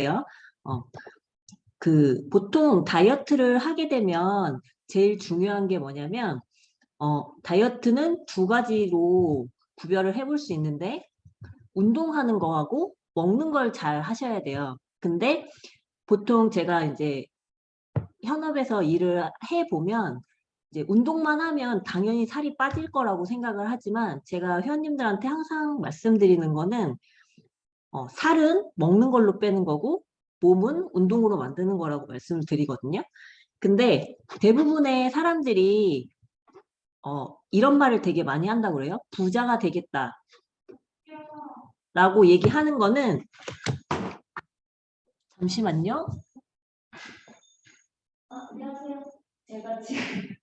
어, 보통 다이어트를 하게 되면 제일 중요한 게 뭐냐면, 다이어트는 두 가지로 구별을 해볼 수 있는데, 운동하는 거하고 먹는 걸 잘 하셔야 돼요. 근데 보통 제가 이제 현업에서 일을 해보면, 이제 운동만 하면 당연히 살이 빠질 거라고 생각을 하지만, 제가 회원님들한테 항상 말씀드리는 거는, 살은 먹는 걸로 빼는 거고, 몸은 운동으로 만드는 거라고 말씀을 드리거든요. 근데 대부분의 사람들이 이런 말을 되게 많이 한다고 그래요. 부자가 되겠다 라고 얘기하는 거는, 잠시만요. 안녕하세요. 제가 지금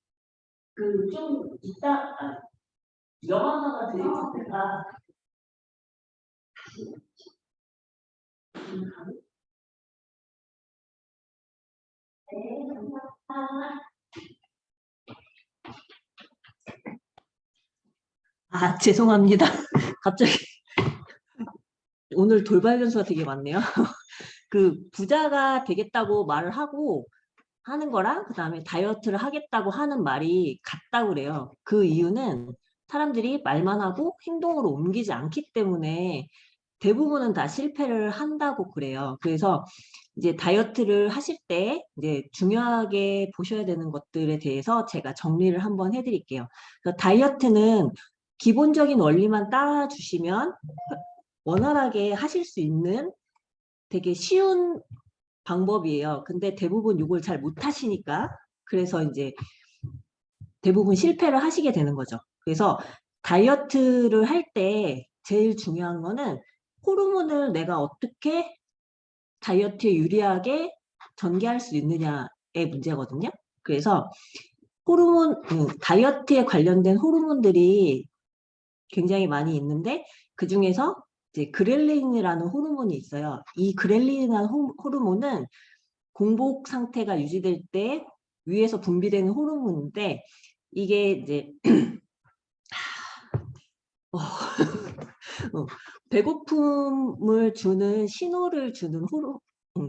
좀 이따 영화가 드릴 테니까. 네, 감사합니다. 죄송합니다. 갑자기 오늘 돌발 변수가 되게 많네요. 부자가 되겠다고 말을 하고 하는 거랑 그다음에 다이어트를 하겠다고 하는 말이 같다고 그래요. 그 이유는 사람들이 말만 하고 행동으로 옮기지 않기 때문에 대부분은 다 실패를 한다고 그래요. 그래서 이제 다이어트를 하실 때 이제 중요하게 보셔야 되는 것들에 대해서 제가 정리를 한번 해드릴게요. 그래서 다이어트는 기본적인 원리만 따라주시면 원활하게 하실 수 있는 되게 쉬운 방법이에요. 근데 대부분 이걸 잘 못하시니까 그래서 이제 대부분 실패를 하시게 되는 거죠. 그래서 다이어트를 할 때 제일 중요한 거는 호르몬을 내가 어떻게 다이어트에 유리하게 전개할 수 있느냐의 문제거든요. 그래서 다이어트에 관련된 호르몬들이 굉장히 많이 있는데 그 중에서 이제 그렐린이라는 호르몬이 있어요. 이 그렐린이라는 호르몬은 공복 상태가 유지될 때 위에서 분비되는 호르몬인데 이게 이제 배고픔을 주는 신호를 주는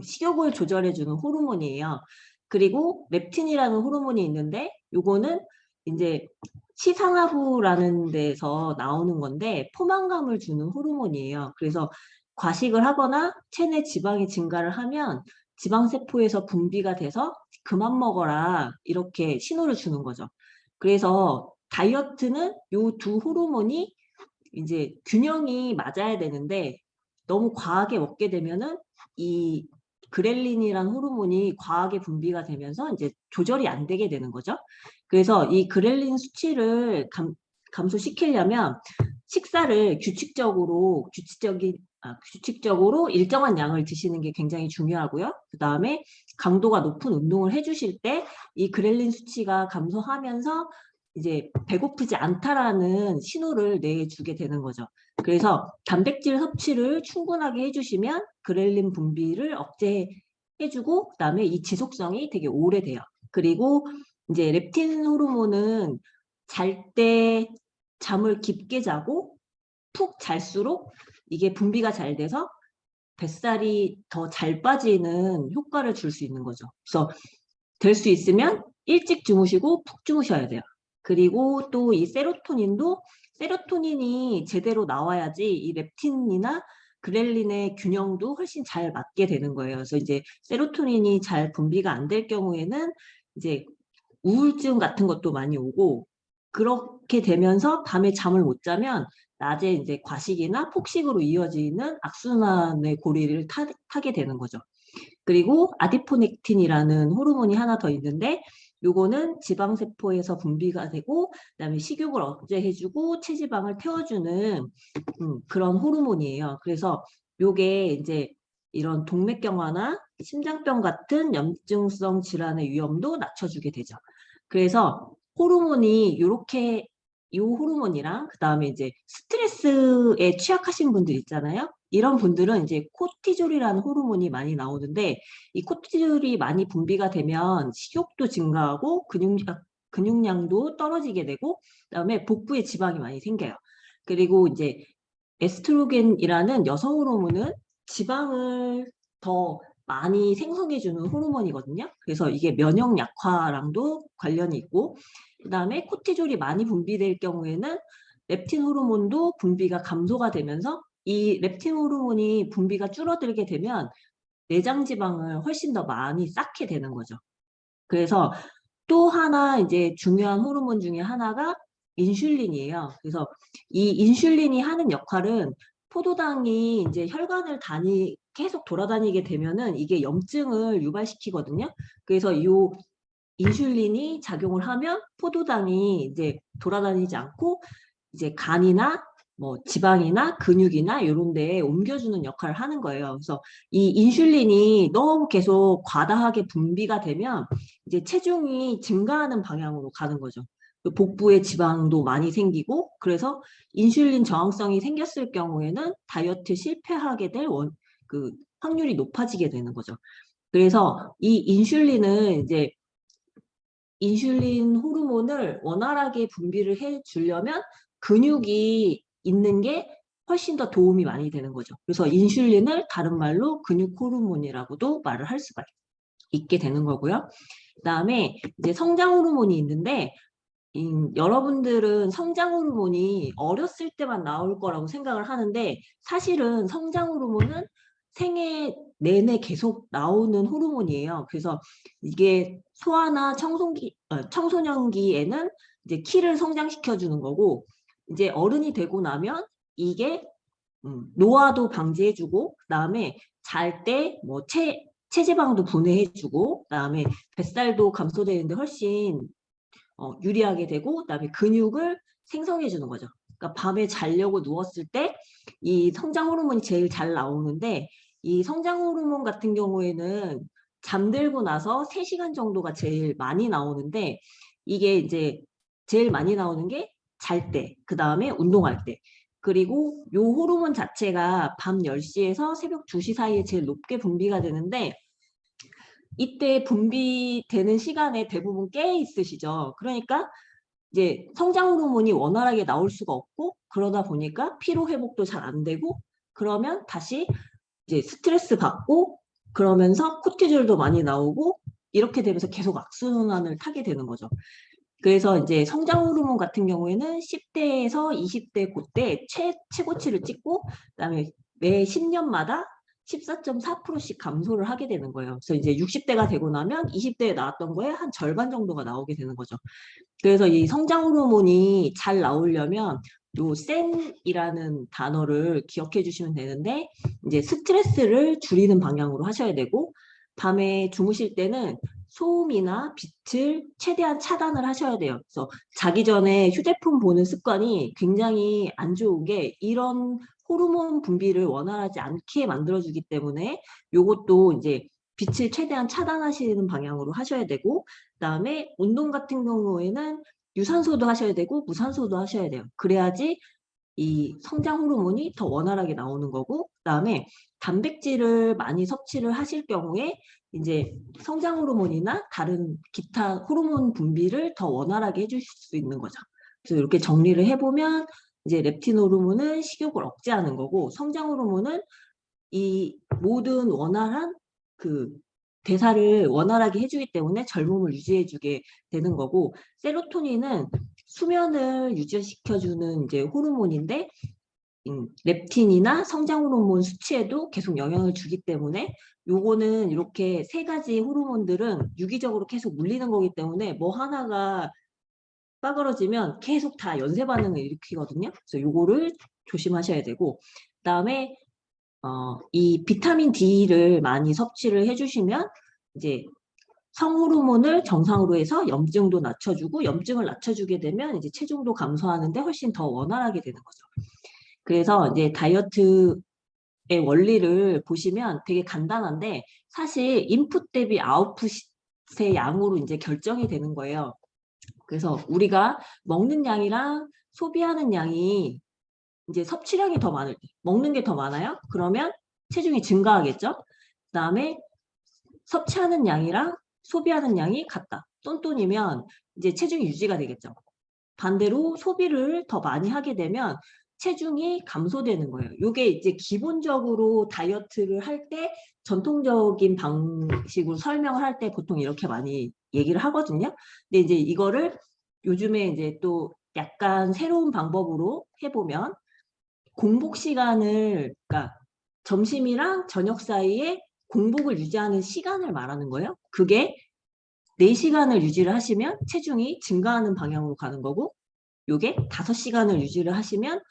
식욕을 조절해주는 호르몬이에요. 그리고 렙틴이라는 호르몬이 있는데 요거는 이제 시상하부라는 데서 나오는 건데 포만감을 주는 호르몬이에요. 그래서 과식을 하거나 체내 지방이 증가를 하면 지방세포에서 분비가 돼서 그만 먹어라 이렇게 신호를 주는 거죠. 그래서 다이어트는 요 두 호르몬이 이제 균형이 맞아야 되는데 너무 과하게 먹게 되면은 이 그렐린이란 호르몬이 과하게 분비가 되면서 이제 조절이 안 되게 되는 거죠. 그래서 이 그렐린 수치를 감소시키려면 식사를 규칙적으로 일정한 양을 드시는 게 굉장히 중요하고요. 그 다음에 강도가 높은 운동을 해주실 때 이 그렐린 수치가 감소하면서 이제 배고프지 않다라는 신호를 내주게 되는 거죠. 그래서 단백질 섭취를 충분하게 해주시면 그렐린 분비를 억제해주고 그다음에 이 지속성이 되게 오래돼요. 그리고 이제 렙틴 호르몬은 잘 때 잠을 깊게 자고 푹 잘수록 이게 분비가 잘 돼서 뱃살이 더 잘 빠지는 효과를 줄 수 있는 거죠. 그래서 될 수 있으면 일찍 주무시고 푹 주무셔야 돼요. 그리고 또 이 세로토닌이 제대로 나와야지 이 렙틴이나 그렐린의 균형도 훨씬 잘 맞게 되는 거예요. 그래서 이제 세로토닌이 잘 분비가 안 될 경우에는 이제 우울증 같은 것도 많이 오고 그렇게 되면서 밤에 잠을 못 자면 낮에 이제 과식이나 폭식으로 이어지는 악순환의 고리를 타게 되는 거죠. 그리고 아디포넥틴이라는 호르몬이 하나 더 있는데 요거는 지방세포에서 분비가 되고 그다음에 식욕을 억제해주고 체지방을 태워주는 그런 호르몬이에요. 그래서 요게 이제 이런 동맥경화나 심장병 같은 염증성 질환의 위험도 낮춰주게 되죠. 그래서 호르몬이 요렇게 이 호르몬이랑 그다음에 이제 스트레스에 취약하신 분들 있잖아요. 이런 분들은 이제 코티졸이라는 호르몬이 많이 나오는데 이 코티졸이 많이 분비가 되면 식욕도 증가하고 근육량도 떨어지게 되고 그다음에 복부에 지방이 많이 생겨요. 그리고 이제 에스트로겐이라는 여성 호르몬은 지방을 더 많이 생성해주는 호르몬이거든요. 그래서 이게 면역 약화랑도 관련이 있고, 그다음에 코티졸이 많이 분비될 경우에는 렙틴 호르몬도 분비가 감소가 되면서 이 렙틴 호르몬이 분비가 줄어들게 되면 내장 지방을 훨씬 더 많이 쌓게 되는 거죠. 그래서 또 하나 이제 중요한 호르몬 중에 하나가 인슐린이에요. 그래서 이 인슐린이 하는 역할은 포도당이 이제 혈관을 계속 돌아다니게 되면은 이게 염증을 유발시키거든요. 그래서 이 인슐린이 작용을 하면 포도당이 이제 돌아다니지 않고 이제 간이나 뭐 지방이나 근육이나 이런 데에 옮겨주는 역할을 하는 거예요. 그래서 이 인슐린이 너무 계속 과다하게 분비가 되면 이제 체중이 증가하는 방향으로 가는 거죠. 복부에 지방도 많이 생기고, 그래서 인슐린 저항성이 생겼을 경우에는 다이어트 실패하게 될 그 확률이 높아지게 되는 거죠. 그래서 이 인슐린은 이제 인슐린 호르몬을 원활하게 분비를 해 주려면 근육이 있는 게 훨씬 더 도움이 많이 되는 거죠. 그래서 인슐린을 다른 말로 근육 호르몬이라고도 말을 할 수가 있게 되는 거고요. 그다음에 이제 성장 호르몬이 있는데, 여러분들은 성장 호르몬이 어렸을 때만 나올 거라고 생각을 하는데, 사실은 성장 호르몬은 생애 내내 계속 나오는 호르몬이에요. 그래서 이게 소아나 청소년기에는 이제 키를 성장시켜 주는 거고, 이제 어른이 되고 나면 이게 노화도 방지해주고, 그다음에 잘 때 뭐 체지방도 분해해주고, 그다음에 뱃살도 감소되는데 훨씬 유리하게 되고, 그다음에 근육을 생성해 주는 거죠. 그러니까 밤에 자려고 누웠을 때 이 성장 호르몬이 제일 잘 나오는데, 이 성장 호르몬 같은 경우에는 잠들고 나서 3시간 정도가 제일 많이 나오는데, 이게 이제 제일 많이 나오는 게 잘 때, 그다음에 운동할 때. 그리고 요 호르몬 자체가 밤 10시에서 새벽 2시 사이에 제일 높게 분비가 되는데, 이때 분비되는 시간에 대부분 깨 있으시죠. 그러니까 이제 성장 호르몬이 원활하게 나올 수가 없고, 그러다 보니까 피로 회복도 잘 안 되고, 그러면 다시 이제 스트레스 받고, 그러면서 코티졸도 많이 나오고, 이렇게 되면서 계속 악순환을 타게 되는 거죠. 그래서 이제 성장 호르몬 같은 경우에는 10대에서 20대 그때 최고치를 찍고, 그다음에 매 10년마다 14.4%씩 감소를 하게 되는 거예요. 그래서 이제 60대가 되고 나면 20대에 나왔던 거에 한 절반 정도가 나오게 되는 거죠. 그래서 이 성장 호르몬이 잘 나오려면 요 센이라는 단어를 기억해 주시면 되는데, 이제 스트레스를 줄이는 방향으로 하셔야 되고, 밤에 주무실 때는 소음이나 빛을 최대한 차단을 하셔야 돼요. 그래서 자기 전에 휴대폰 보는 습관이 굉장히 안 좋은 게, 이런 호르몬 분비를 원활하지 않게 만들어주기 때문에 요것도 이제 빛을 최대한 차단하시는 방향으로 하셔야 되고, 그다음에 운동 같은 경우에는 유산소도 하셔야 되고 무산소도 하셔야 돼요. 그래야지 이 성장 호르몬이 더 원활하게 나오는 거고, 그다음에 단백질을 많이 섭취를 하실 경우에 이제 성장 호르몬이나 다른 기타 호르몬 분비를 더 원활하게 해주실 수 있는 거죠. 그래서 이렇게 정리를 해보면, 이제 렙틴 호르몬은 식욕을 억제하는 거고, 성장 호르몬은 이 모든 원활한 그 대사를 원활하게 해주기 때문에 젊음을 유지해주게 되는 거고, 세로토닌은 수면을 유지시켜주는 이제 호르몬인데, 렙틴이나 성장 호르몬 수치에도 계속 영향을 주기 때문에, 요거는 이렇게 3가지 호르몬들은 유기적으로 계속 물리는 거기 때문에 뭐 하나가 빠그러지면 계속 다 연쇄 반응을 일으키거든요. 그래서 요거를 조심하셔야 되고, 그다음에 이 비타민 D를 많이 섭취를 해주시면 이제 성호르몬을 정상으로 해서 염증도 낮춰주고, 염증을 낮춰주게 되면 이제 체중도 감소하는데 훨씬 더 원활하게 되는 거죠. 그래서 이제 다이어트의 원리를 보시면 되게 간단한데, 사실 인풋 대비 아웃풋의 양으로 이제 결정이 되는 거예요. 그래서 우리가 먹는 양이랑 소비하는 양이 이제 섭취량이 더 많을 때, 먹는 게 더 많아요? 그러면 체중이 증가하겠죠? 그다음에 섭취하는 양이랑 소비하는 양이 같다, 똔똔이면 이제 체중이 유지가 되겠죠. 반대로 소비를 더 많이 하게 되면 체중이 감소되는 거예요. 이게 이제 기본적으로 다이어트를 할 때 전통적인 방식으로 설명을 할 때 보통 이렇게 많이 얘기를 하거든요. 근데 이제 이거를 요즘에 이제 또 약간 새로운 방법으로 해보면 공복 시간을, 그러니까 점심이랑 저녁 사이에 공복을 유지하는 시간을 말하는 거예요. 그게 4시간을 유지를 하시면 체중이 증가하는 방향으로 가는 거고, 요게 5시간을 유지를 하시면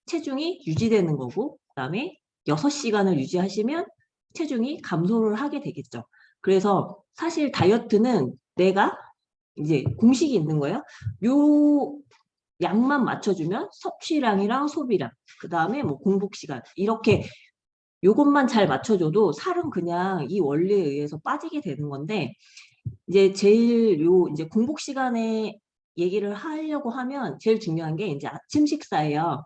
체중이 유지되는 거고, 그다음에 6시간을 유지하시면 체중이 감소를 하게 되겠죠. 그래서 사실 다이어트는 내가 이제 공식이 있는 거예요. 요 양만 맞춰주면 섭취량이랑 소비량, 그 다음에 뭐 공복 시간, 이렇게 요것만 잘 맞춰줘도 살은 그냥 이 원리에 의해서 빠지게 되는 건데, 이제 제일 이제 공복 시간에 얘기를 하려고 하면 제일 중요한 게 이제 아침 식사예요.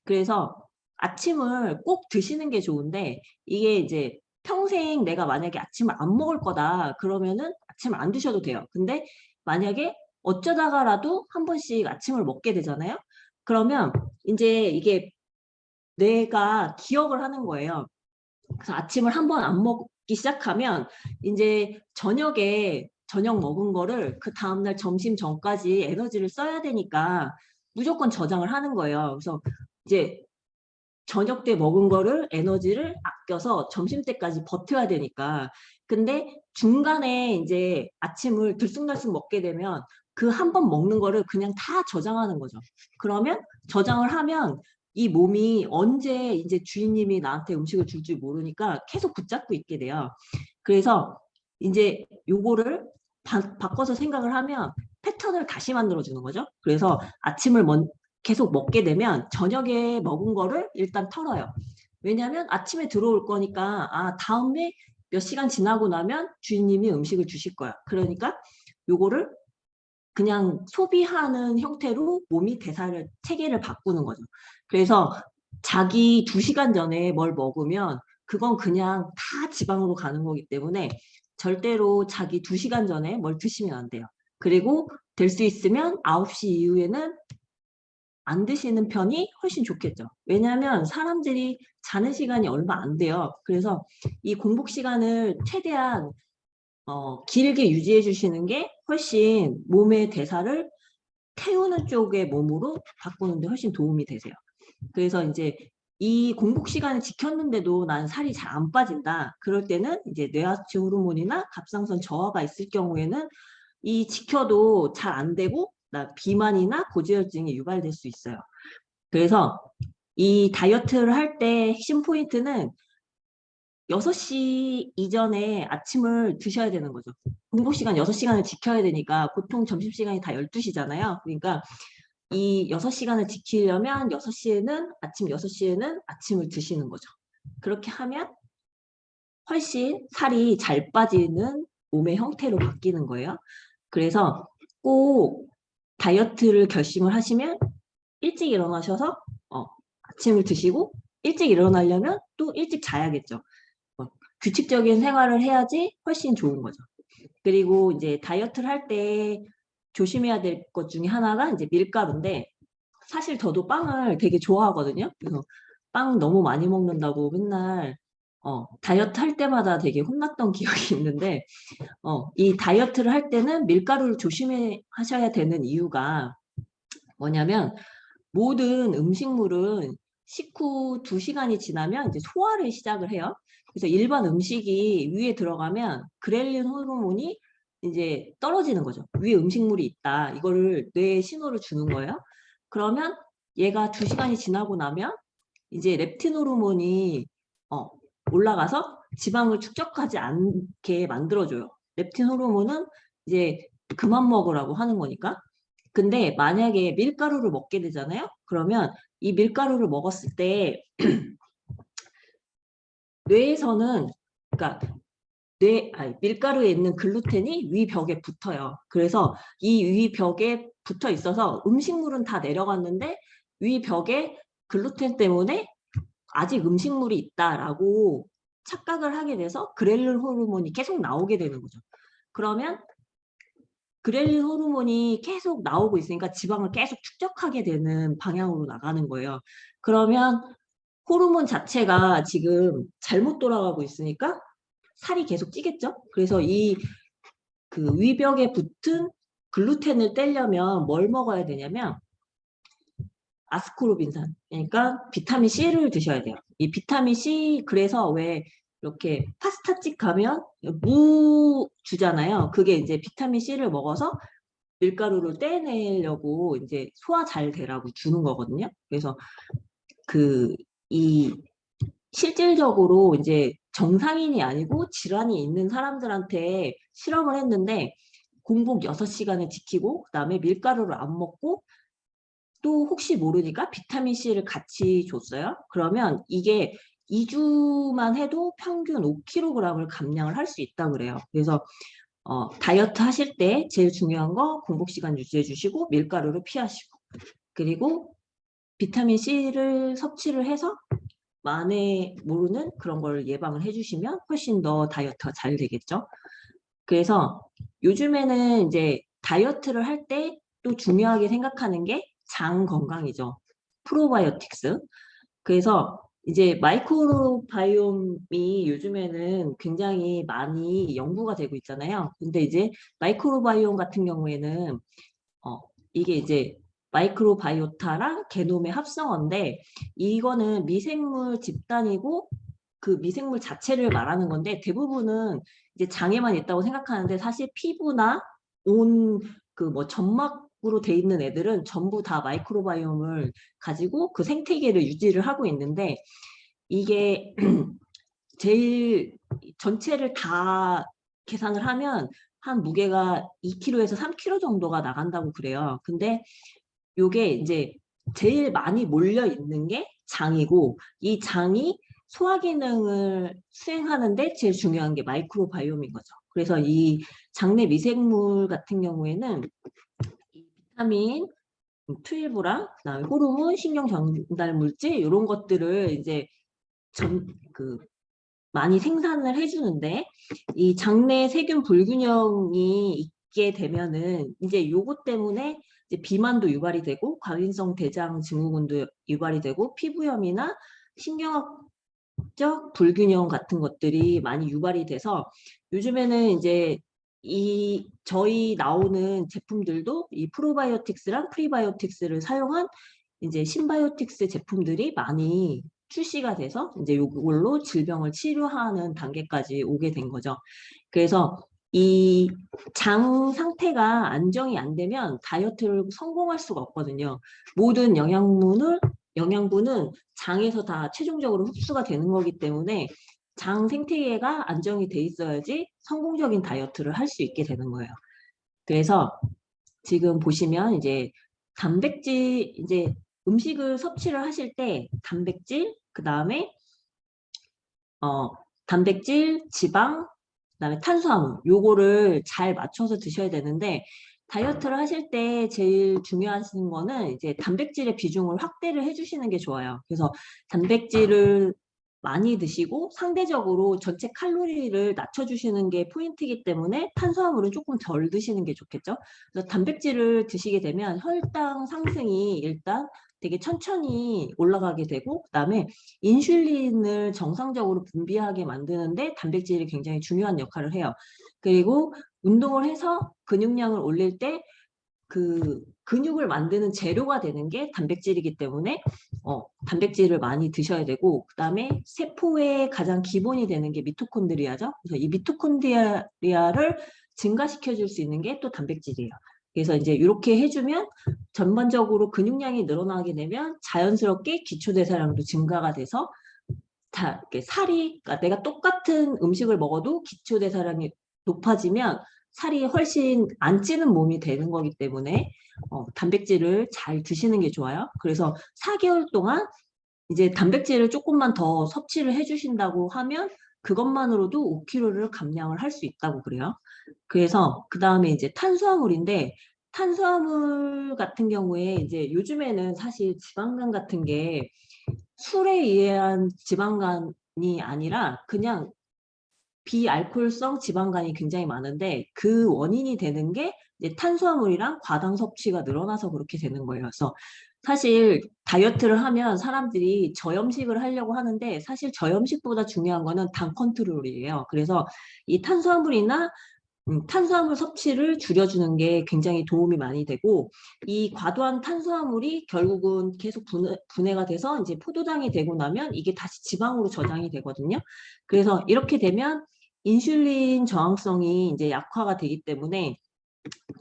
그래서 아침을 꼭 드시는 게 좋은데, 이게 이제 평생 내가 만약에 아침을 안 먹을 거다 그러면은 아침을 안 드셔도 돼요. 근데 만약에 어쩌다가라도 한 번씩 아침을 먹게 되잖아요. 그러면 이제 이게 내가 기억을 하는 거예요. 그래서 아침을 한 번 안 먹기 시작하면 이제 저녁에 저녁 먹은 거를 그 다음날 점심 전까지 에너지를 써야 되니까 무조건 저장을 하는 거예요. 그래서 이제 저녁 때 먹은 거를 에너지를 아껴서 점심 때까지 버텨야 되니까. 근데 중간에 이제 아침을 들쑥날쑥 먹게 되면 그 한 번 먹는 거를 그냥 다 저장하는 거죠. 그러면 저장을 하면 이 몸이 언제 이제 주인님이 나한테 음식을 줄 줄 모르니까 계속 붙잡고 있게 돼요. 그래서 이제 요거를 바꿔서 생각을 하면 패턴을 다시 만들어 주는 거죠. 그래서 아침을 계속 먹게 되면 저녁에 먹은 거를 일단 털어요. 왜냐하면 아침에 들어올 거니까, 아, 다음에 몇 시간 지나고 나면 주인님이 음식을 주실 거야. 그러니까 요거를 그냥 소비하는 형태로 몸이 체계를 바꾸는 거죠. 그래서 자기 2시간 전에 뭘 먹으면 그건 그냥 다 지방으로 가는 거기 때문에 절대로 자기 2시간 전에 뭘 드시면 안 돼요. 그리고 될 수 있으면 9시 이후에는 안 드시는 편이 훨씬 좋겠죠. 왜냐하면 사람들이 자는 시간이 얼마 안 돼요. 그래서 이 공복 시간을 최대한 길게 유지해 주시는 게 훨씬 몸의 대사를 태우는 쪽의 몸으로 바꾸는데 훨씬 도움이 되세요. 그래서 이제 이 공복 시간을 지켰는데도 난 살이 잘 안 빠진다. 그럴 때는 이제 뇌하치 호르몬이나 갑상선 저하가 있을 경우에는 이 지켜도 잘 안 되고 비만이나 고지혈증이 유발될 수 있어요. 그래서 이 다이어트를 할 때 핵심 포인트는 6시 이전에 아침을 드셔야 되는 거죠. 공복 시간 6시간을 지켜야 되니까 보통 점심시간이 다 12시잖아요. 그러니까 이 6시간을 지키려면 아침 6시에는 아침을 드시는 거죠. 그렇게 하면 훨씬 살이 잘 빠지는 몸의 형태로 바뀌는 거예요. 그래서 꼭 다이어트를 결심을 하시면 일찍 일어나셔서 아침을 드시고, 일찍 일어나려면 또 일찍 자야겠죠. 규칙적인 생활을 해야지 훨씬 좋은 거죠. 그리고 이제 다이어트를 할 때 조심해야 될 것 중에 하나가 이제 밀가루인데, 사실 저도 빵을 되게 좋아하거든요. 그래서 빵 너무 많이 먹는다고 맨날 다이어트 할 때마다 되게 혼났던 기억이 있는데, 이 다이어트를 할 때는 밀가루를 조심해 하셔야 되는 이유가 뭐냐면, 모든 음식물은 식후 2시간이 지나면 이제 소화를 시작을 해요. 그래서 일반 음식이 위에 들어가면 그렐린 호르몬이 이제 떨어지는 거죠. 위에 음식물이 있다. 이거를 뇌에 신호를 주는 거예요. 그러면 얘가 2시간이 지나고 나면 이제 렙틴 호르몬이 올라가서 지방을 축적하지 않게 만들어줘요. 렙틴 호르몬은 이제 그만 먹으라고 하는 거니까. 근데 만약에 밀가루를 먹게 되잖아요. 그러면 이 밀가루를 먹었을 때 뇌에서는, 그러니까 밀가루에 있는 글루텐이 위 벽에 붙어요. 그래서 이 위 벽에 붙어 있어서 음식물은 다 내려갔는데 위 벽에 글루텐 때문에 아직 음식물이 있다라고 착각을 하게 돼서 그렐린 호르몬이 계속 나오게 되는 거죠. 그러면 그렐린 호르몬이 계속 나오고 있으니까 지방을 계속 축적하게 되는 방향으로 나가는 거예요. 그러면 호르몬 자체가 지금 잘못 돌아가고 있으니까 살이 계속 찌겠죠? 그래서 이 그 위벽에 붙은 글루텐을 떼려면 뭘 먹어야 되냐면 아스코르빈산, 그러니까 비타민 C를 드셔야 돼요. 이 비타민 C, 그래서 왜 이렇게 파스타집 가면 무 주잖아요. 그게 이제 비타민 C를 먹어서 밀가루를 떼내려고 이제 소화 잘 되라고 주는 거거든요. 그래서 그 이 실질적으로 이제 정상인이 아니고 질환이 있는 사람들한테 실험을 했는데 공복 6시간을 지키고 그다음에 밀가루를 안 먹고 또 혹시 모르니까 비타민 C를 같이 줬어요. 그러면 이게 2주만 해도 평균 5kg을 감량을 할 수 있다고 그래요. 그래서 다이어트 하실 때 제일 중요한 거 공복 시간 유지해 주시고 밀가루를 피하시고 그리고 비타민 C를 섭취를 해서 만에 모르는 그런 걸 예방을 해주시면 훨씬 더 다이어트가 잘 되겠죠. 그래서 요즘에는 이제 다이어트를 할 때 또 중요하게 생각하는 게 장 건강이죠. 프로바이오틱스. 그래서 이제 마이크로바이옴이 요즘에는 굉장히 많이 연구가 되고 있잖아요. 근데 이제 마이크로바이옴 같은 경우에는 어, 이게 이제 마이크로바이오타랑 게놈의 합성어인데 이거는 미생물 집단이고 그 미생물 자체를 말하는 건데 대부분은 이제 장에만 있다고 생각하는데 사실 피부나 온 그 뭐 점막으로 돼 있는 애들은 전부 다 마이크로바이옴을 가지고 그 생태계를 유지를 하고 있는데 이게 제일 전체를 다 계산을 하면 한 무게가 2kg에서 3kg 정도가 나간다고 그래요. 근데 요게 이제 제일 많이 몰려 있는 게 장이고 이 장이 소화 기능을 수행하는데 제일 중요한 게 마이크로바이옴인 거죠. 그래서 이 장내 미생물 같은 경우에는 이 비타민 12랑 그다음에 호르몬, 신경 전달 물질 이런 것들을 이제 그 많이 생산을 해주는데 이 장내 세균 불균형이 있게 되면은 이제 요것 때문에 이제 비만도 유발이 되고 과민성 대장 증후군도 유발이 되고 피부염이나 신경학적 불균형 같은 것들이 많이 유발이 돼서 요즘에는 이제 이 저희 나오는 제품들도 이 프로바이오틱스랑 프리바이오틱스를 사용한 이제 신바이오틱스 제품들이 많이 출시가 돼서 이제 이걸로 질병을 치료하는 단계까지 오게 된 거죠. 그래서 이 장 상태가 안정이 안 되면 다이어트를 성공할 수가 없거든요. 모든 영양분은 장에서 다 최종적으로 흡수가 되는 거기 때문에 장 생태계가 안정이 돼 있어야지 성공적인 다이어트를 할 수 있게 되는 거예요. 그래서 지금 보시면 이제 단백질 이제 음식을 섭취를 하실 때 단백질 그다음에 어 단백질, 지방, 그다음에 탄수화물 요거를 잘 맞춰서 드셔야 되는데 다이어트를 하실 때 제일 중요하신 거는 이제 단백질의 비중을 확대를 해주시는 게 좋아요. 그래서 단백질을 많이 드시고 상대적으로 전체 칼로리를 낮춰주시는 게 포인트이기 때문에 탄수화물은 조금 덜 드시는 게 좋겠죠. 그래서 단백질을 드시게 되면 혈당 상승이 일단 되게 천천히 올라가게 되고 그다음에 인슐린을 정상적으로 분비하게 만드는데 단백질이 굉장히 중요한 역할을 해요. 그리고 운동을 해서 근육량을 올릴 때 그 근육을 만드는 재료가 되는 게 단백질이기 때문에 단백질을 많이 드셔야 되고 그다음에 세포의 가장 기본이 되는 게 미토콘드리아죠. 그래서 이 미토콘드리아를 증가시켜 줄 수 있는 게 또 단백질이에요. 그래서 이제 이렇게 해주면 전반적으로 근육량이 늘어나게 되면 자연스럽게 기초대사량도 증가가 돼서 다 이렇게 살이 그러니까 내가 똑같은 음식을 먹어도 기초대사량이 높아지면 살이 훨씬 안 찌는 몸이 되는 거기 때문에 단백질을 잘 드시는 게 좋아요. 그래서 4개월 동안 이제 단백질을 조금만 더 섭취를 해주신다고 하면 그것만으로도 5kg를 감량을 할 수 있다고 그래요. 그래서 그 다음에 이제 탄수화물인데 탄수화물 같은 경우에 이제 요즘에는 사실 지방간 같은 게 술에 의한 지방간이 아니라 그냥 비알코올성 지방간이 굉장히 많은데 그 원인이 되는 게 이제 탄수화물이랑 과당 섭취가 늘어나서 그렇게 되는 거예요. 그래서 사실 다이어트를 하면 사람들이 저염식을 하려고 하는데 사실 저염식보다 중요한 거는 당 컨트롤이에요. 그래서 이 탄수화물 섭취를 줄여주는 게 굉장히 도움이 많이 되고 이 과도한 탄수화물이 결국은 계속 분해가 돼서 이제 포도당이 되고 나면 이게 다시 지방으로 저장이 되거든요. 그래서 이렇게 되면 인슐린 저항성이 이제 약화가 되기 때문에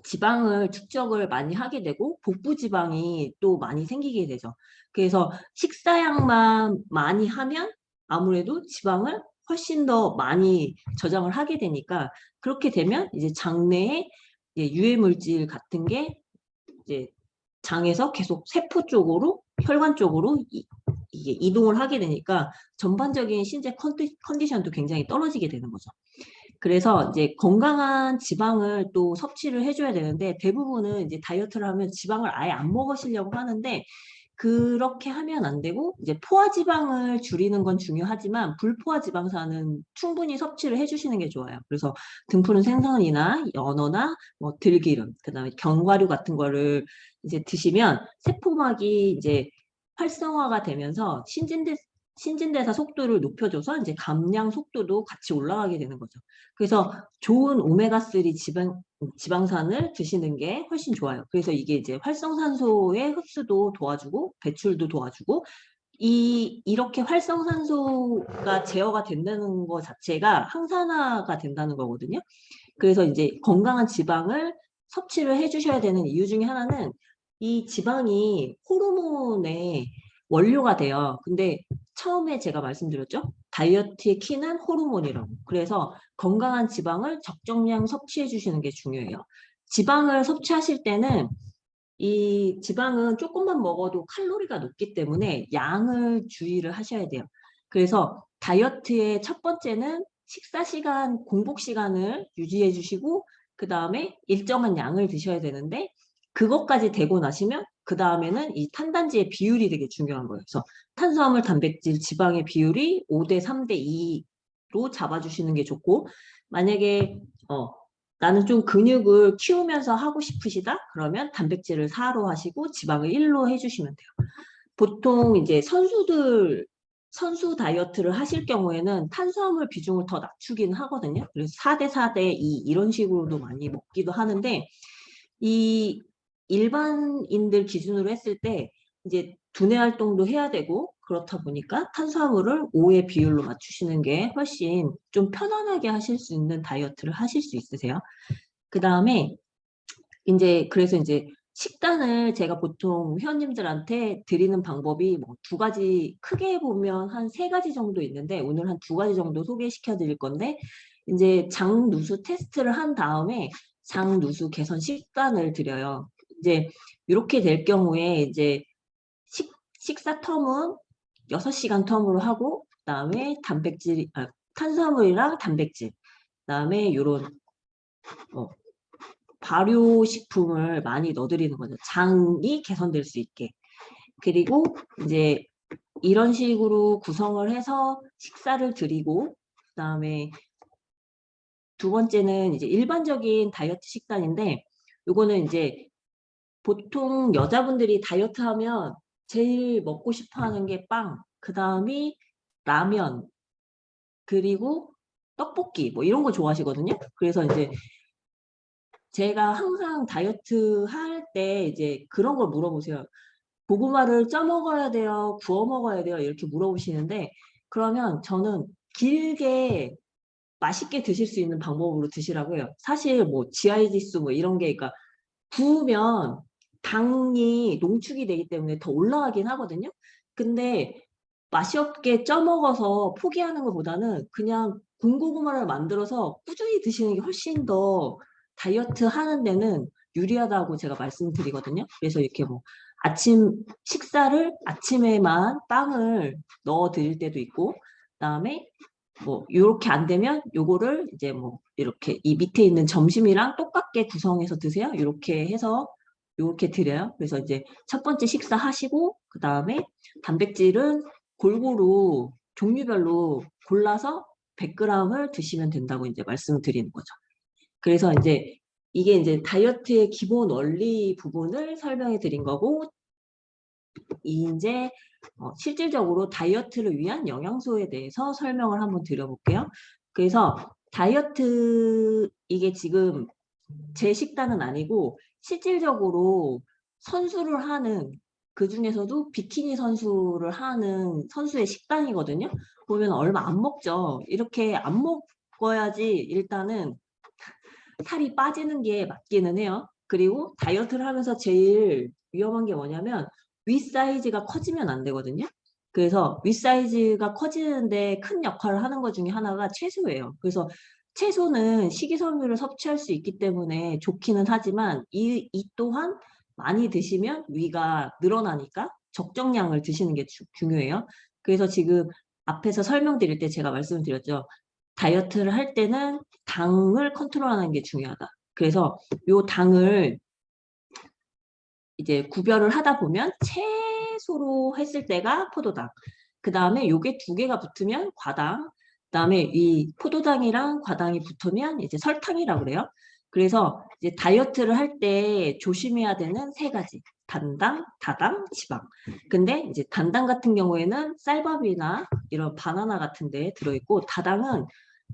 지방을 축적을 많이 하게 되고 복부 지방이 또 많이 생기게 되죠. 그래서 식사량만 많이 하면 아무래도 지방을 훨씬 더 많이 저장을 하게 되니까 그렇게 되면 이제 장내에 이제 유해 물질 같은 게 이제 장에서 계속 세포 쪽으로 혈관 쪽으로 이게 이동을 하게 되니까 전반적인 신체 컨디션도 굉장히 떨어지게 되는 거죠. 그래서 이제 건강한 지방을 또 섭취를 해줘야 되는데 대부분은 이제 다이어트를 하면 지방을 아예 안 먹으시려고 하는데 그렇게 하면 안 되고 이제 포화 지방을 줄이는 건 중요하지만 불포화 지방산은 충분히 섭취를 해주시는 게 좋아요. 그래서 등푸른 생선이나 연어나 뭐 들기름, 그다음에 견과류 같은 거를 이제 드시면 세포막이 이제 활성화가 되면서 신진대사 속도를 높여줘서 이제 감량 속도도 같이 올라가게 되는 거죠. 그래서 좋은 오메가3 지방산을 드시는 게 훨씬 좋아요. 그래서 이게 이제 활성산소의 흡수도 도와주고 배출도 도와주고 이렇게 활성산소가 제어가 된다는 것 자체가 항산화가 된다는 거거든요. 그래서 이제 건강한 지방을 섭취를 해주셔야 되는 이유 중에 하나는 이 지방이 호르몬의 원료가 돼요. 근데 처음에 제가 말씀드렸죠? 다이어트의 키는 호르몬이라고. 그래서 건강한 지방을 적정량 섭취해 주시는 게 중요해요. 지방을 섭취하실 때는 이 지방은 조금만 먹어도 칼로리가 높기 때문에 양을 주의를 하셔야 돼요. 그래서 다이어트의 첫 번째는 식사 시간, 공복 시간을 유지해 주시고 그 다음에 일정한 양을 드셔야 되는데 그것까지 되고 나시면 그 다음에는 이 탄단지의 비율이 되게 중요한 거예요. 그래서 탄수화물, 단백질, 지방의 비율이 5대 3대 2로 잡아주시는 게 좋고 만약에 나는 좀 근육을 키우면서 하고 싶으시다? 그러면 단백질을 4로 하시고 지방을 1로 해주시면 돼요. 보통 이제 선수 다이어트를 하실 경우에는 탄수화물 비중을 더 낮추긴 하거든요. 그래서 4대 4대 2 이런 식으로도 많이 먹기도 하는데 이 일반인들 기준으로 했을 때 이제 두뇌 활동도 해야 되고 그렇다 보니까 탄수화물을 5의 비율로 맞추시는 게 훨씬 좀 편안하게 하실 수 있는 다이어트를 하실 수 있으세요. 그 다음에 그래서 이제 식단을 제가 보통 회원님들한테 드리는 방법이 뭐 2가지, 크게 보면 한 3가지 정도 있는데 오늘 한 2가지 정도 소개시켜 드릴 건데 이제 장누수 테스트를 한 다음에 장누수 개선 식단을 드려요. 이제 이렇게 될 경우에 이제 식사 텀은 6시간 텀으로 하고 그다음에 탄수화물이랑 단백질 그다음에 요런 발효식품을 많이 넣어드리는 거죠. 장이 개선될 수 있게. 그리고 이제 이런 식으로 구성을 해서 식사를 드리고 그다음에 두 번째는 이제 일반적인 다이어트 식단인데 요거는 이제 보통 여자분들이 다이어트 하면 제일 먹고 싶어 하는 게 빵, 그 다음이 라면, 그리고 떡볶이 뭐 이런 거 좋아하시거든요. 그래서 이제 제가 항상 다이어트 할 때 이제 그런 걸 물어보세요. 고구마를 쪄 먹어야 돼요? 구워 먹어야 돼요? 이렇게 물어보시는데 그러면 저는 길게 맛있게 드실 수 있는 방법으로 드시라고 해요. 사실 뭐 GI 지수 뭐 이런 게 그러니까 구우면 당이 농축이 되기 때문에 더 올라가긴 하거든요. 근데 맛이 없게 쪄 먹어서 포기하는 것보다는 그냥 군고구마를 만들어서 꾸준히 드시는 게 훨씬 더 다이어트 하는 데는 유리하다고 제가 말씀드리거든요. 그래서 이렇게 뭐 아침 식사를 아침에만 빵을 넣어 드릴 때도 있고 그다음에 뭐 요렇게 안 되면 요거를 이제 뭐 이렇게 이 밑에 있는 점심이랑 똑같게 구성해서 드세요. 이렇게 해서 요렇게 드려요. 그래서 이제 첫 번째 식사 하시고 그다음에 단백질은 골고루 종류별로 골라서 100g을 드시면 된다고 이제 말씀을 드리는 거죠. 그래서 이제 이게 이제 다이어트의 기본 원리 부분을 설명해 드린 거고, 이제 실질적으로 다이어트를 위한 영양소에 대해서 설명을 한번 드려볼게요. 그래서 다이어트, 이게 지금 제 식단은 아니고 실질적으로 선수를 하는, 그 중에서도 비키니 선수를 하는 선수의 식단이거든요. 보면 얼마 안 먹죠. 이렇게 안 먹어야지 일단은 살이 빠지는 게 맞기는 해요. 그리고 다이어트를 하면서 제일 위험한 게 뭐냐면 윗사이즈가 커지면 안 되거든요. 그래서 윗사이즈가 커지는데 큰 역할을 하는 것 중에 하나가 채소예요. 그래서 채소는 식이섬유를 섭취할 수 있기 때문에 좋기는 하지만 이 또한 많이 드시면 위가 늘어나니까 적정량을 드시는 게 중요해요. 그래서 지금 앞에서 설명드릴 때 제가 말씀을 드렸죠. 다이어트를 할 때는 당을 컨트롤하는 게 중요하다. 그래서 요 당을 이제 구별을 하다 보면 채소로 했을 때가 포도당, 그 다음에 요게 두 개가 붙으면 과당, 그 다음에 이 포도당이랑 과당이 붙으면 이제 설탕이라고 그래요. 그래서 이제 다이어트를 할 때 조심해야 되는 세 가지. 단당, 다당, 지방. 근데 이제 단당 같은 경우에는 쌀밥이나 이런 바나나 같은 데 들어있고, 다당은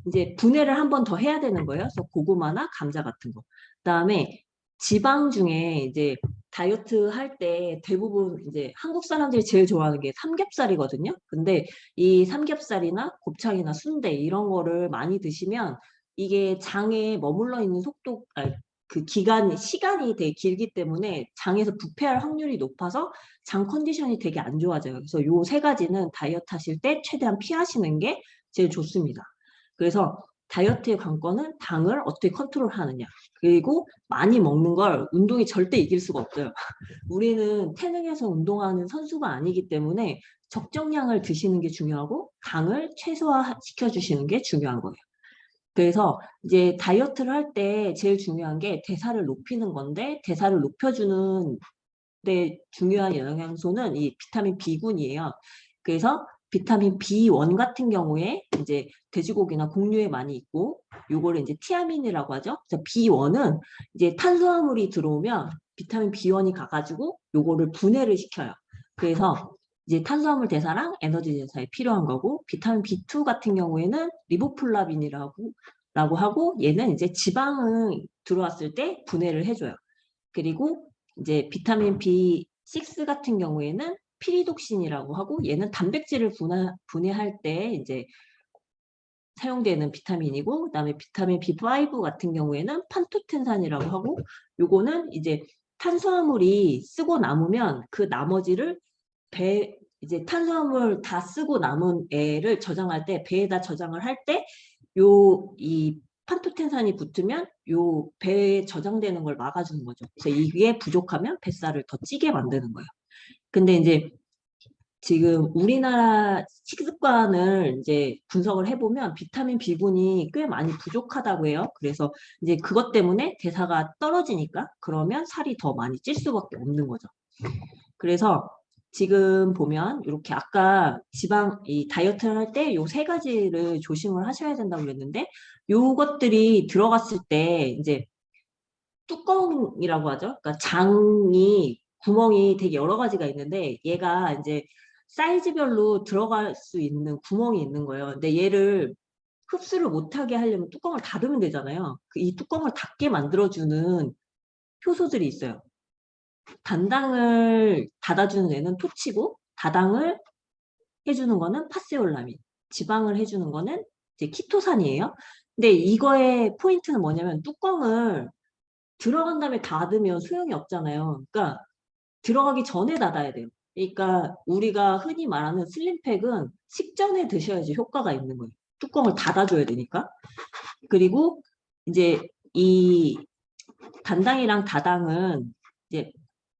이제 분해를 한 번 더 해야 되는 거예요. 그래서 고구마나 감자 같은 거. 그다음에 지방 중에 이제 다이어트 할 때 대부분 이제 한국 사람들이 제일 좋아하는 게 삼겹살이거든요. 근데 이 삼겹살이나 곱창이나 순대 이런 거를 많이 드시면 이게 장에 머물러 있는 속도, 그 시간이 되게 길기 때문에 장에서 부패할 확률이 높아서 장 컨디션이 되게 안 좋아져요. 그래서 요 세 가지는 다이어트 하실 때 최대한 피하시는 게 제일 좋습니다. 그래서 다이어트의 관건은 당을 어떻게 컨트롤하느냐. 그리고 많이 먹는 걸 운동이 절대 이길 수가 없어요. 우리는 태능에서 운동하는 선수가 아니기 때문에 적정량을 드시는 게 중요하고 당을 최소화시켜 주시는 게 중요한 거예요. 그래서 이제 다이어트를 할 때 제일 중요한 게 대사를 높이는 건데, 대사를 높여주는 데 중요한 영양소는 이 비타민 B군이에요. 그래서 비타민 B1 같은 경우에 이제 돼지고기나 곡류에 많이 있고, 요거를 이제 티아민이라고 하죠. 그래서 B1은 이제 탄수화물이 들어오면 비타민 B1이 가가지고 요거를 분해를 시켜요. 그래서 이제 탄수화물 대사랑 에너지 대사에 필요한 거고, 비타민 B2 같은 경우에는 리보플라빈이라고 하고, 얘는 이제 지방을 들어왔을 때 분해를 해줘요. 그리고 이제 비타민 B6 같은 경우에는 피리독신이라고 하고, 얘는 단백질을 분해할 때 이제 사용되는 비타민이고, 그다음에 비타민 B5 같은 경우에는 판토텐산이라고 하고, 요거는 이제 탄수화물이 쓰고 남으면 그 나머지를 이제 탄수화물 다 쓰고 남은 애를 저장할 때, 배에다 저장을 할 때 이 판토텐산이 붙으면 요 배에 저장되는 걸 막아주는 거죠. 그래서 이게 부족하면 뱃살을 더 찌게 만드는 거예요. 근데 이제 지금 우리나라 식습관을 이제 분석을 해보면 비타민 B군이 꽤 많이 부족하다고 해요. 그래서 이제 그것 때문에 대사가 떨어지니까 그러면 살이 더 많이 찔 수밖에 없는 거죠. 그래서 지금 보면 이렇게 아까 이 다이어트를 할 때 요 세 가지를 조심을 하셔야 된다고 그랬는데, 요것들이 들어갔을 때 이제 뚜껑이라고 하죠. 그러니까 구멍이 되게 여러 가지가 있는데, 얘가 이제 사이즈별로 들어갈 수 있는 구멍이 있는 거예요. 근데 얘를 흡수를 못하게 하려면 뚜껑을 닫으면 되잖아요. 이 뚜껑을 닫게 만들어주는 효소들이 있어요. 단당을 닫아주는 애는 토치고, 다당을 해주는 거는 파세올라민, 지방을 해주는 거는 이제 키토산이에요. 근데 이거의 포인트는 뭐냐면 뚜껑을 들어간 다음에 닫으면 소용이 없잖아요. 그러니까 들어가기 전에 닫아야 돼요. 그러니까 우리가 흔히 말하는 슬림팩은 식전에 드셔야지 효과가 있는 거예요. 뚜껑을 닫아줘야 되니까. 그리고 이제 이 단당이랑 다당은 이제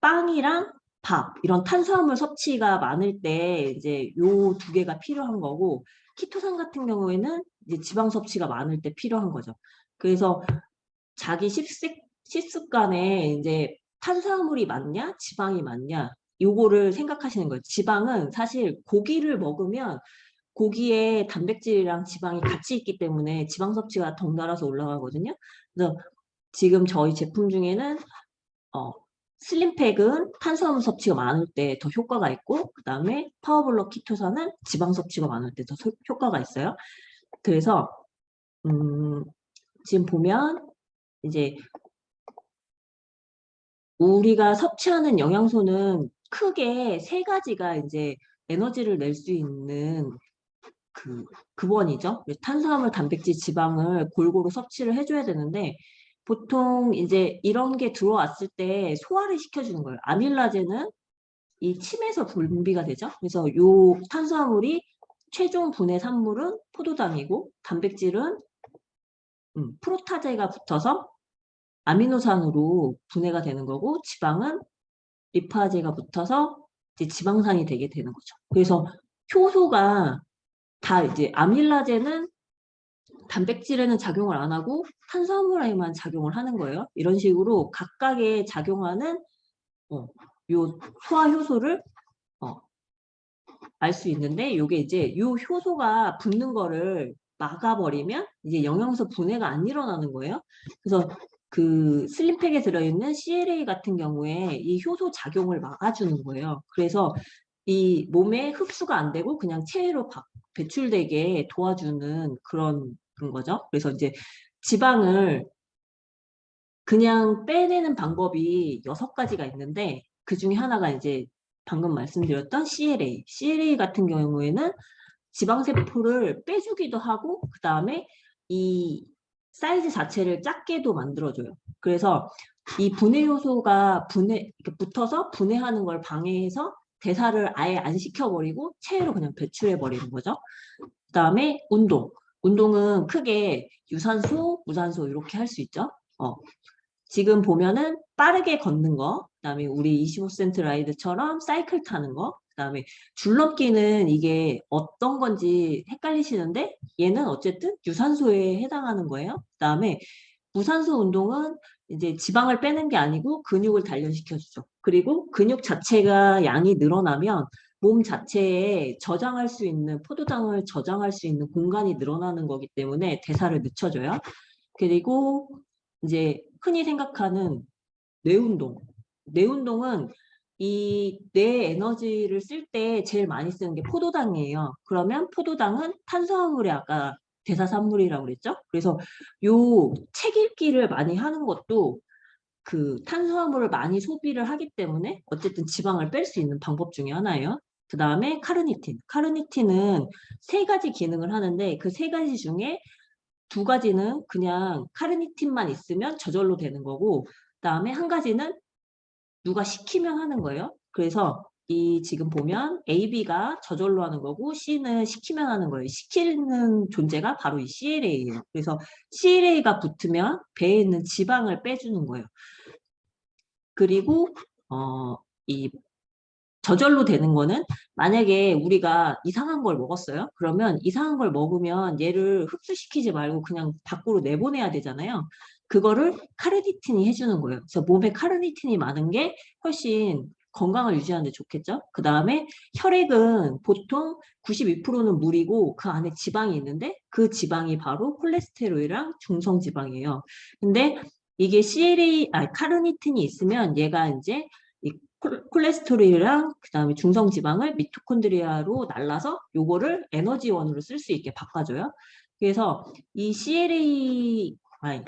빵이랑 밥, 이런 탄수화물 섭취가 많을 때 이제 요 두 개가 필요한 거고, 키토산 같은 경우에는 이제 지방 섭취가 많을 때 필요한 거죠. 그래서 자기 식습관에 이제 탄수화물이 많냐, 지방이 많냐, 요거를 생각하시는 거예요. 지방은 사실 고기를 먹으면 고기에 단백질이랑 지방이 같이 있기 때문에 지방 섭취가 덩달아서 올라가거든요. 그래서 지금 저희 제품 중에는 슬림팩은 탄수화물 섭취가 많을 때 더 효과가 있고, 그 다음에 파워블록 키토산은 지방 섭취가 많을 때 더 효과가 있어요. 그래서 지금 보면 이제 우리가 섭취하는 영양소는 크게 세 가지가 이제 에너지를 낼 수 있는 그 근원이죠. 탄수화물, 단백질, 지방을 골고루 섭취를 해줘야 되는데 보통 이제 이런 게 들어왔을 때 소화를 시켜주는 거예요. 아밀라제는 이 침에서 분비가 되죠. 그래서 요 탄수화물이 최종 분해 산물은 포도당이고 단백질은 프로타제가 붙어서 아미노산으로 분해가 되는 거고 지방은 리파제가 붙어서 이제 지방산이 되게 되는 거죠. 그래서 효소가 다 이제 아밀라제는 단백질에는 작용을 안 하고 탄수화물에만 작용을 하는 거예요. 이런 식으로 각각의 작용하는 요 소화 효소를 알 수 있는데 요게 이제 요 효소가 붙는 거를 막아버리면 이제 영양소 분해가 안 일어나는 거예요. 그래서 그 슬림팩에 들어있는 CLA 같은 경우에 이 효소 작용을 막아주는 거예요. 그래서 이 몸에 흡수가 안 되고 그냥 체외로 배출되게 도와주는 그런 거죠. 그래서 이제 지방을 그냥 빼내는 방법이 6가지가 있는데 그 중에 하나가 이제 방금 말씀드렸던 CLA. CLA 같은 경우에는 지방세포를 빼주기도 하고 그 다음에 이 사이즈 자체를 작게도 만들어줘요. 그래서 이 분해 요소가 붙어서 분해하는 걸 방해해서 대사를 아예 안 시켜버리고 체외로 그냥 배출해버리는 거죠. 그 다음에 운동. 운동은 크게 유산소, 무산소 이렇게 할 수 있죠. 지금 보면은 빠르게 걷는 거, 그다음에 우리 25센트 라이드처럼 사이클 타는 거, 그다음에 줄넘기는 이게 어떤 건지 헷갈리시는데 얘는 어쨌든 유산소에 해당하는 거예요. 그다음에 무산소 운동은 이제 지방을 빼는 게 아니고 근육을 단련시켜주죠. 그리고 근육 자체가 양이 늘어나면 몸 자체에 저장할 수 있는 포도당을 저장할 수 있는 공간이 늘어나는 거기 때문에 대사를 늦춰줘요. 그리고 이제 흔히 생각하는 뇌운동. 뇌운동은 이 뇌 에너지를 쓸 때 제일 많이 쓰는 게 포도당이에요. 그러면 포도당은 탄수화물의 아까 대사산물이라고 그랬죠? 그래서 요 책 읽기를 많이 하는 것도 그 탄수화물을 많이 소비를 하기 때문에 어쨌든 지방을 뺄 수 있는 방법 중에 하나예요. 그 다음에 카르니틴. 카르니틴은 3가지 기능을 하는데 그 3가지 중에 2가지는 그냥 카르니틴만 있으면 저절로 되는 거고 그다음에 1가지는 누가 시키면 하는 거예요. 그래서 이 지금 보면 A, B가 저절로 하는 거고 C는 시키면 하는 거예요. 시키는 존재가 바로 이 CLA예요. 그래서 CLA가 붙으면 배에 있는 지방을 빼주는 거예요. 그리고 이 저절로 되는 거는 만약에 우리가 이상한 걸 먹었어요. 그러면 이상한 걸 먹으면 얘를 흡수시키지 말고 그냥 밖으로 내보내야 되잖아요. 그거를 카르니틴이 해주는 거예요. 그래서 몸에 카르니틴이 많은 게 훨씬 건강을 유지하는 데 좋겠죠. 그 다음에 혈액은 보통 92%는 물이고 그 안에 지방이 있는데 그 지방이 바로 콜레스테롤이랑 중성지방이에요. 근데 이게 카르니틴이 있으면 얘가 이제 이 콜레스테롤이랑 그다음에 중성지방을 미토콘드리아로 날라서 요거를 에너지원으로 쓸 수 있게 바꿔줘요. 그래서 이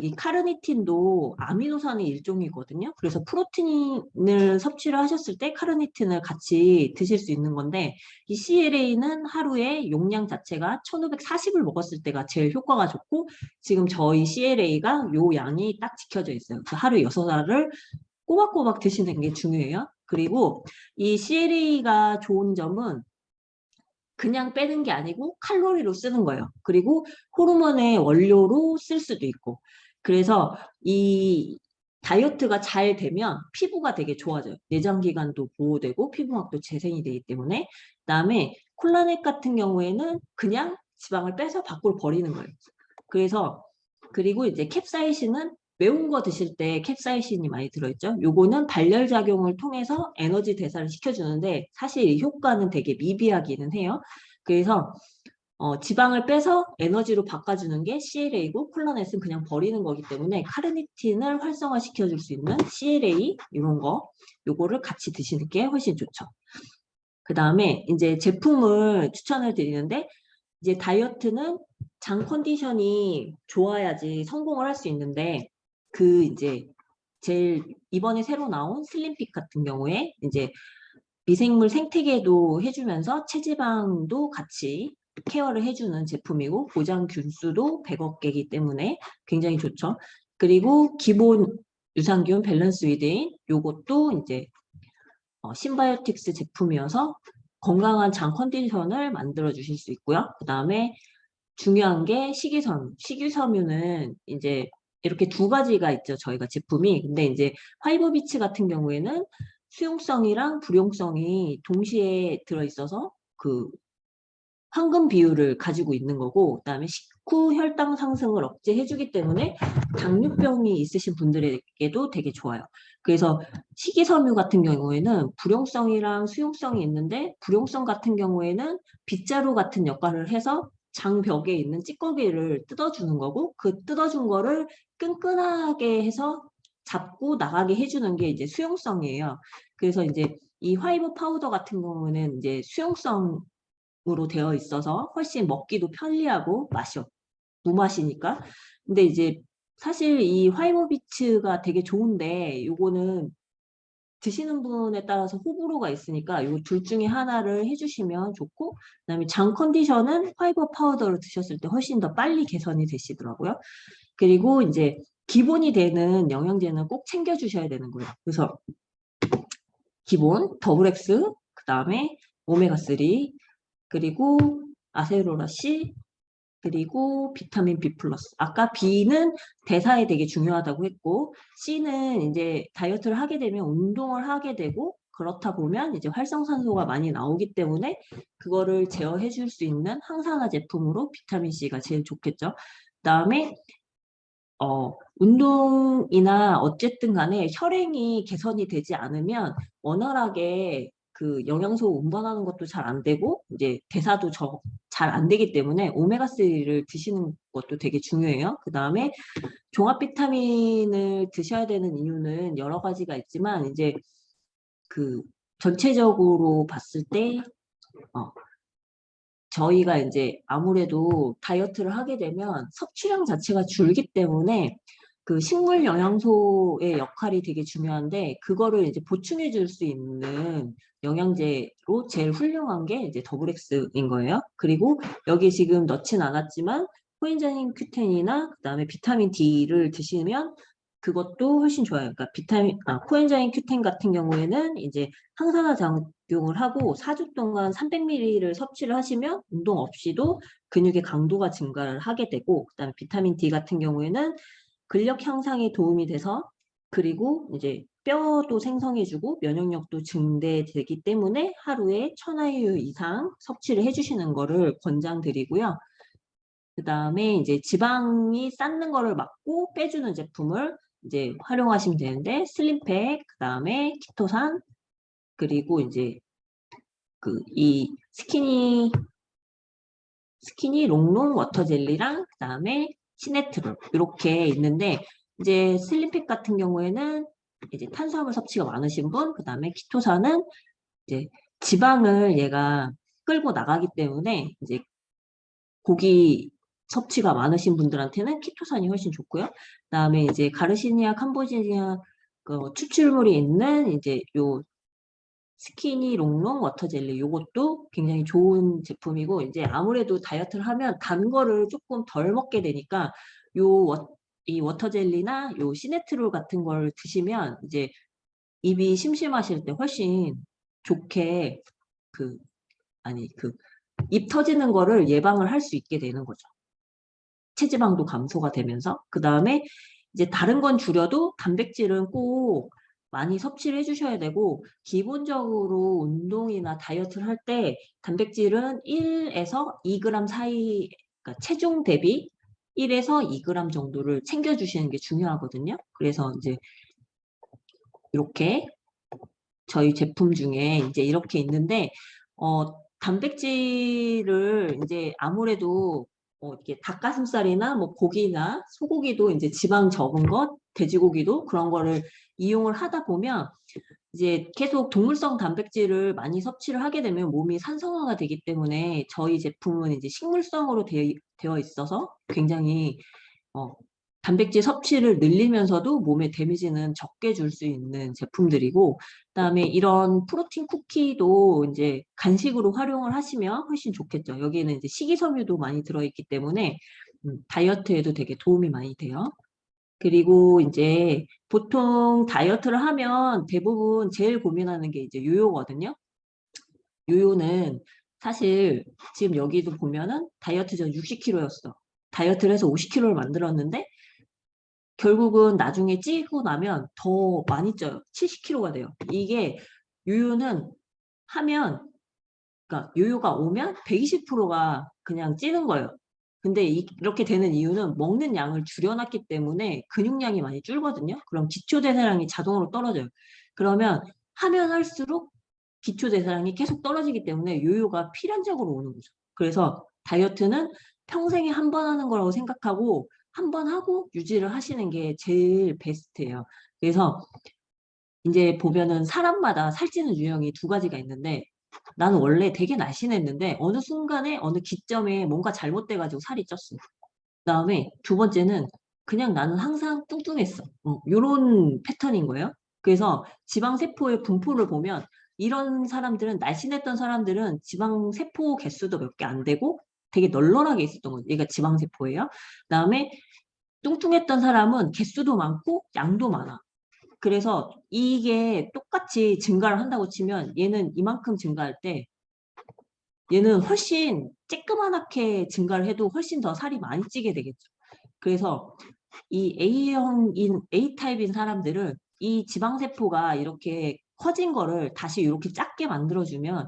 이 카르니틴도 아미노산의 일종이거든요. 그래서 프로틴을 섭취를 하셨을 때 카르니틴을 같이 드실 수 있는 건데 이 CLA는 하루에 용량 자체가 1540을 먹었을 때가 제일 효과가 좋고 지금 저희 CLA가 요 양이 딱 지켜져 있어요. 그래서 하루 6알을 꼬박꼬박 드시는 게 중요해요. 그리고 이 CLA가 좋은 점은 그냥 빼는 게 아니고 칼로리로 쓰는 거예요. 그리고 호르몬의 원료로 쓸 수도 있고. 그래서 이 다이어트가 잘 되면 피부가 되게 좋아져요. 내장기관도 보호되고 피부막도 재생이 되기 때문에. 그다음에 콜라겐 같은 경우에는 그냥 지방을 빼서 밖으로 버리는 거예요. 그래서 그리고 이제 캡사이신은 매운 거 드실 때 캡사이신이 많이 들어있죠. 요거는 발열작용을 통해서 에너지 대사를 시켜주는데 사실 이 효과는 되게 미비하기는 해요. 그래서 지방을 빼서 에너지로 바꿔주는 게 CLA고 콜라겐은 그냥 버리는 거기 때문에 카르니틴을 활성화시켜 줄 수 있는 CLA 이런 거 요거를 같이 드시는 게 훨씬 좋죠. 그 다음에 이제 제품을 추천을 드리는데 이제 다이어트는 장 컨디션이 좋아야지 성공을 할 수 있는데 그 이제 제일 이번에 새로 나온 슬림핏 같은 경우에 이제 미생물 생태계도 해주면서 체지방도 같이 케어를 해주는 제품이고 보장 균수도 100억 개이기 때문에 굉장히 좋죠. 그리고 기본 유산균 밸런스 위드인 요것도 이제 신바이오틱스 제품이어서 건강한 장 컨디션을 만들어 주실 수 있고요. 그 다음에 중요한 게 식이섬유. 식이섬유는 이제 이렇게 두 가지가 있죠. 저희가 제품이. 근데 이제 화이버비치 같은 경우에는 수용성이랑 불용성이 동시에 들어있어서 그 황금 비율을 가지고 있는 거고, 그다음에 식후 혈당 상승을 억제해주기 때문에 당뇨병이 있으신 분들에게도 되게 좋아요. 그래서 식이섬유 같은 경우에는 불용성이랑 수용성이 있는데 불용성 같은 경우에는 빗자루 같은 역할을 해서 장벽에 있는 찌꺼기를 뜯어주는 거고 그 뜯어준 거를 끈끈하게 해서 잡고 나가게 해주는 게 이제 수용성이에요. 그래서 이제 이 화이브 파우더 같은 경우는 이제 수용성 으로 되어 있어서 훨씬 먹기도 편리하고 맛이 무맛이니까. 근데 이제 사실 이 화이버비츠가 되게 좋은데 요거는 드시는 분에 따라서 호불호가 있으니까 요 둘 중에 하나를 해주시면 좋고 그다음에 장 컨디션은 화이버 파우더를 드셨을 때 훨씬 더 빨리 개선이 되시더라고요. 그리고 이제 기본이 되는 영양제는 꼭 챙겨주셔야 되는 거예요. 그래서 기본 더블엑스 그다음에 오메가3 그리고 아세로라 C, 그리고 비타민 B 플러스. 아까 B는 대사에 되게 중요하다고 했고, C는 이제 다이어트를 하게 되면 운동을 하게 되고, 그렇다 보면 이제 활성산소가 많이 나오기 때문에 그거를 제어해 줄 수 있는 항산화 제품으로 비타민 C가 제일 좋겠죠. 그다음에 운동이나 어쨌든 간에 혈행이 개선이 되지 않으면 원활하게 그 영양소 운반하는 것도 잘 안 되고 이제 대사도 잘 안 되기 때문에 오메가3를 드시는 것도 되게 중요해요. 그 다음에 종합 비타민을 드셔야 되는 이유는 여러 가지가 있지만 이제 그 전체적으로 봤을 때 저희가 이제 아무래도 다이어트를 하게 되면 섭취량 자체가 줄기 때문에 그 식물 영양소의 역할이 되게 중요한데 그거를 이제 보충해 줄 수 있는 영양제로 제일 훌륭한 게 이제 더블엑스인 거예요. 그리고 여기 지금 넣진 않았지만 코엔자임 큐텐이나 그다음에 비타민 D를 드시면 그것도 훨씬 좋아요. 그러니까 코엔자임 큐텐 같은 경우에는 이제 항산화 작용을 하고 4주 동안 300ml를 섭취를 하시면 운동 없이도 근육의 강도가 증가를 하게 되고 그다음에 비타민 D 같은 경우에는 근력 향상에 도움이 돼서 그리고 이제 뼈도 생성해주고 면역력도 증대되기 때문에 하루에 1000IU 이상 섭취를 해주시는 거를 권장드리고요. 그 다음에 이제 지방이 쌓는 거를 막고 빼주는 제품을 이제 활용하시면 되는데 슬림팩, 그 다음에 키토산, 그리고 이제 그 이 스키니 롱롱 워터 젤리랑 그 다음에 시네트롤 이렇게 있는데 이제 슬림팩 같은 경우에는 이제 탄수화물 섭취가 많으신 분, 그 다음에 키토산은 이제 지방을 얘가 끌고 나가기 때문에 이제 고기 섭취가 많으신 분들한테는 키토산이 훨씬 좋고요. 그다음에 이제 가르시니아 캄보지니아 그 추출물이 있는 이제 요 스키니 롱롱 워터 젤리 요것도 굉장히 좋은 제품이고 이제 아무래도 다이어트를 하면 단 거를 조금 덜 먹게 되니까 이 워터 젤리나 요 시네트롤 같은 걸 드시면 이제 입이 심심하실 때 훨씬 좋게 그 입 터지는 거를 예방을 할 수 있게 되는 거죠. 체지방도 감소가 되면서 그 다음에 이제 다른 건 줄여도 단백질은 꼭 많이 섭취를 해주셔야 되고 기본적으로 운동이나 다이어트를 할 때 단백질은 1에서 2g 사이 그러니까 체중 대비 1에서 2g 정도를 챙겨주시는 게 중요하거든요. 그래서 이제 이렇게 저희 제품 중에 이제 이렇게 있는데 단백질을 이제 아무래도 이렇게 닭가슴살이나 뭐 고기나 소고기도 이제 지방 적은 것, 돼지고기도 그런 거를 이용을 하다 보면 이제 계속 동물성 단백질을 많이 섭취를 하게 되면 몸이 산성화가 되기 때문에 저희 제품은 이제 식물성으로 되어 있어서 굉장히 어, 단백질 섭취를 늘리면서도 몸에 데미지는 적게 줄 수 있는 제품들이고, 그다음에 이런 프로틴 쿠키도 이제 간식으로 활용을 하시면 훨씬 좋겠죠. 여기에는 이제 식이섬유도 많이 들어있기 때문에 다이어트에도 되게 도움이 많이 돼요. 그리고 이제 보통 다이어트를 하면 대부분 제일 고민하는 게 이제 요요거든요. 요요는 사실 지금 여기도 보면은 다이어트 전 60kg였어. 다이어트를 해서 50kg를 만들었는데 결국은 나중에 찌고 나면 더 많이 쪄요. 70kg가 돼요. 이게 요요는 하면, 그러니까 요요가 오면 120%가 그냥 찌는 거예요. 근데 이렇게 되는 이유는 먹는 양을 줄여놨기 때문에 근육량이 많이 줄거든요. 그럼 기초대사량이 자동으로 떨어져요. 그러면 하면 할수록 기초대사량이 계속 떨어지기 때문에 요요가 필연적으로 오는 거죠. 그래서 다이어트는 평생에 한 번 하는 거라고 생각하고 한 번 하고 유지를 하시는 게 제일 베스트예요. 그래서 이제 보면은 사람마다 살찌는 유형이 두 가지가 있는데 나는 원래 되게 날씬했는데 어느 순간에 어느 기점에 뭔가 잘못돼가지고 살이 쪘어. 그다음에 두 번째는 그냥 나는 항상 뚱뚱했어. 요런 패턴인 거예요. 그래서 지방세포의 분포를 보면 이런 사람들은 날씬했던 사람들은 지방세포 개수도 몇 개 안 되고 되게 널널하게 있었던 거죠. 얘가 지방세포예요. 그다음에 뚱뚱했던 사람은 개수도 많고 양도 많아. 그래서 이게 똑같이 증가를 한다고 치면 얘는 이만큼 증가할 때 얘는 훨씬 쬐끄만하게 증가를 해도 훨씬 더 살이 많이 찌게 되겠죠. 그래서 이 A형인 A타입인 사람들은 이 지방세포가 이렇게 커진 거를 다시 이렇게 작게 만들어주면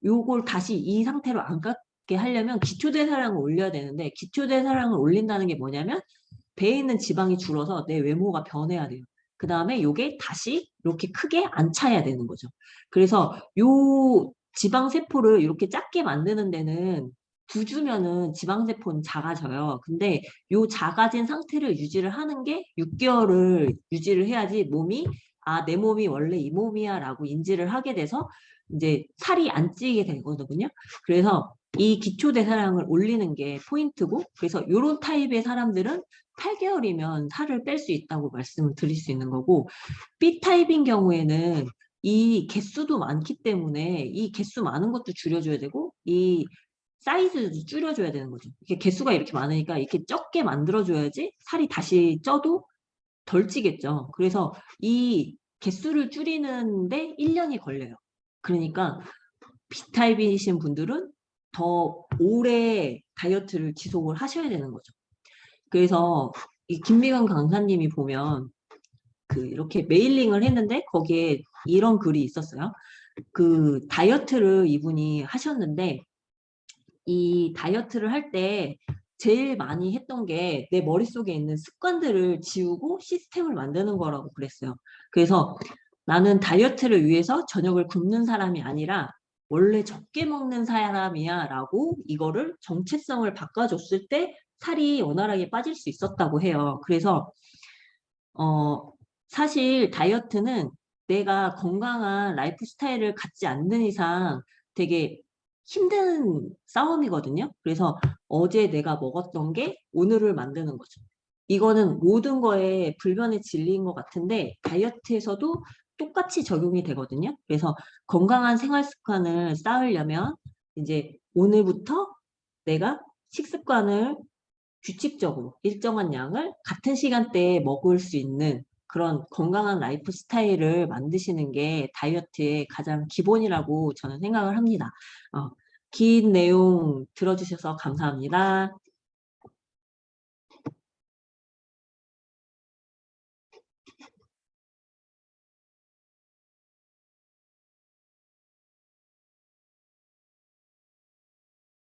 요걸 다시 이 상태로 안 갖게 하려면 기초대사량을 올려야 되는데 기초대사량을 올린다는 게 뭐냐면 배에 있는 지방이 줄어서 내 외모가 변해야 돼요. 그 다음에 요게 다시 이렇게 크게 안 차야 되는 거죠. 그래서 요 지방세포를 이렇게 작게 만드는 데는 부주면은 지방세포는 작아져요. 근데 요 작아진 상태를 유지를 하는 게 6개월을 유지를 해야지 몸이 아, 내 몸이 원래 이 몸이야 라고 인지를 하게 돼서 이제 살이 안 찌게 되거든요. 그래서 이 기초대사량을 올리는 게 포인트고 그래서 요런 타입의 사람들은 8개월이면 살을 뺄 수 있다고 말씀을 드릴 수 있는 거고 B타입인 경우에는 이 개수도 많기 때문에 이 개수 많은 것도 줄여줘야 되고 이 사이즈도 줄여줘야 되는 거죠. 이게 개수가 이렇게 많으니까 이렇게 적게 만들어줘야지 살이 다시 쪄도 덜 찌겠죠. 그래서 이 개수를 줄이는데 1년이 걸려요. 그러니까 B타입이신 분들은 더 오래 다이어트를 지속을 하셔야 되는 거죠. 그래서 이 김미경 강사님이 보면 그 이렇게 메일링을 했는데 거기에 이런 글이 있었어요. 그 다이어트를 이분이 하셨는데 이 다이어트를 할 때 제일 많이 했던 게 내 머릿속에 있는 습관들을 지우고 시스템을 만드는 거라고 그랬어요. 그래서 나는 다이어트를 위해서 저녁을 굶는 사람이 아니라 원래 적게 먹는 사람이야 라고 이거를 정체성을 바꿔줬을 때 살이 원활하게 빠질 수 있었다고 해요. 그래서 사실 다이어트는 내가 건강한 라이프 스타일을 갖지 않는 이상 되게 힘든 싸움이거든요. 그래서 어제 내가 먹었던 게 오늘을 만드는 거죠. 이거는 모든 거에 불변의 진리인 것 같은데 다이어트에서도 똑같이 적용이 되거든요. 그래서 건강한 생활 습관을 쌓으려면 이제 오늘부터 내가 식습관을 규칙적으로 일정한 양을 같은 시간대에 먹을 수 있는 그런 건강한 라이프 스타일을 만드시는 게 다이어트의 가장 기본이라고 저는 생각을 합니다. 긴 내용 들어주셔서 감사합니다.